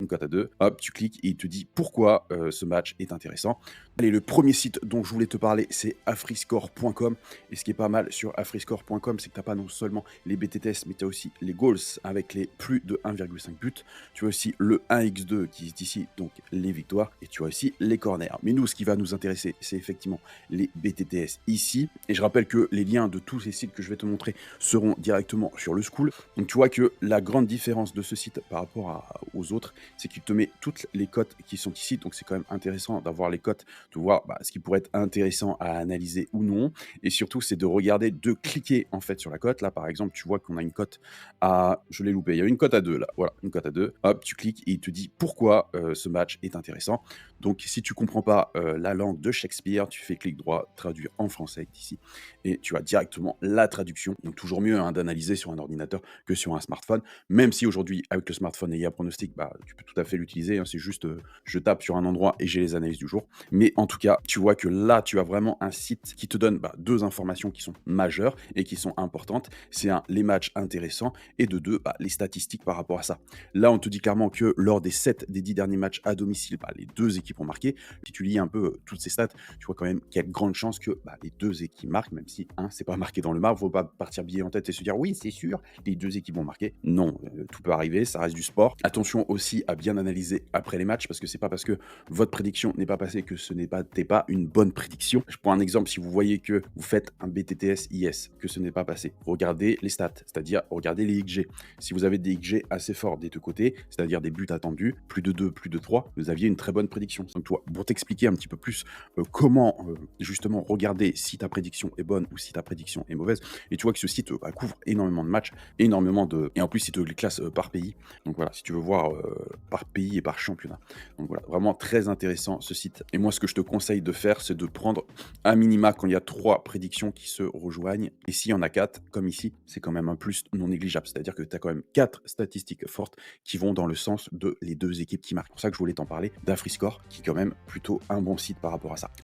cote à 2, hop, tu cliques et il te dit pourquoi ce match est intéressant. Allez, le premier site dont je voulais te parler, c'est afriscore.com. Et ce qui est pas mal sur afriscore.com, c'est que tu n'as pas non seulement les BTTS, mais tu as aussi les goals avec les plus de 1,5 buts. Tu as aussi le 1x2 qui est ici, donc les victoires, et tu as aussi les corners. Mais nous, ce qui va nous intéresser, c'est effectivement les BTTS ici. Et je rappelle que les liens de tous ces sites que je vais te montrer seront directement sur le School. Donc tu vois que la grande différence de ce site par rapport aux autres, c'est qu'il te met toutes les cotes qui sont ici. Donc c'est quand même intéressant d'avoir les cotes, de voir ce qui pourrait être intéressant à analyser ou non. Et surtout, c'est de regarder, de cliquer en fait sur la cote. Là, par exemple, tu vois qu'on a une cote à... Je l'ai loupé, il y a une cote à 2 là. Voilà, une cote à 2. Hop, tu cliques et il te dit pourquoi ce match est intéressant. Donc si tu comprends pas la langue de Shakespeare, tu fais clic droit, traduire en français ici. Et tu as directement la traduction. Donc toujours mieux d'analyser sur un ordinateur que sur un smartphone. Même si aujourd'hui, avec le smartphone et IA Pronostic, tu peux tout à fait l'utiliser. C'est juste, je tape sur un endroit et j'ai les analyses du jour. Mais en tout cas, tu vois que là, tu as vraiment un site qui te donne deux informations qui sont majeures et qui sont importantes. C'est les matchs intéressants et de deux, les statistiques par rapport à ça. Là, on te dit clairement que lors des 7 des 10 derniers matchs à domicile, les deux équipes ont marqué. Si tu lis un peu toutes ces stats, tu vois quand même qu'il y a de grandes chances que les deux équipes marquent, même si c'est pas marqué dans le marbre. Faut pas partir billet en tête et se dire oui, c'est sûr, les deux équipes vont marquer. Non, tout peut arriver, ça reste du sport. Attention aussi à bien analyser après les matchs, parce que c'est pas parce que votre prédiction n'est pas passée que ce n'est pas une bonne prédiction. Je prends un exemple, si vous voyez que vous faites un BTTS IS, que ce n'est pas passé, regardez les stats, c'est-à-dire regardez les XG. Si vous avez des XG assez forts des deux côtés, c'est-à-dire des buts attendus, plus de 2, plus de 3, vous aviez une très bonne prédiction. Donc toi, pour t'expliquer un petit peu plus comment justement regarder si ta prédiction est bonne ou si ta prédiction est mauvaise, et tu vois que ce site couvre énormément de matchs, énormément de... Et en plus, il te les classe par pays. Donc voilà, si tu veux voir par pays et par championnat. Donc voilà, vraiment très intéressant ce site. Et moi, ce que je te conseille de faire, c'est de prendre un minima quand il y a 3 prédictions qui se rejoignent. Et s'il y en a 4, comme ici, c'est quand même un plus non négligeable. C'est-à-dire que tu as quand même 4 statistiques fortes qui vont dans le sens de les deux équipes qui marquent. C'est pour ça que je voulais t'en parler d'AfriScore, qui est quand même plutôt un bon site par rapport à ça.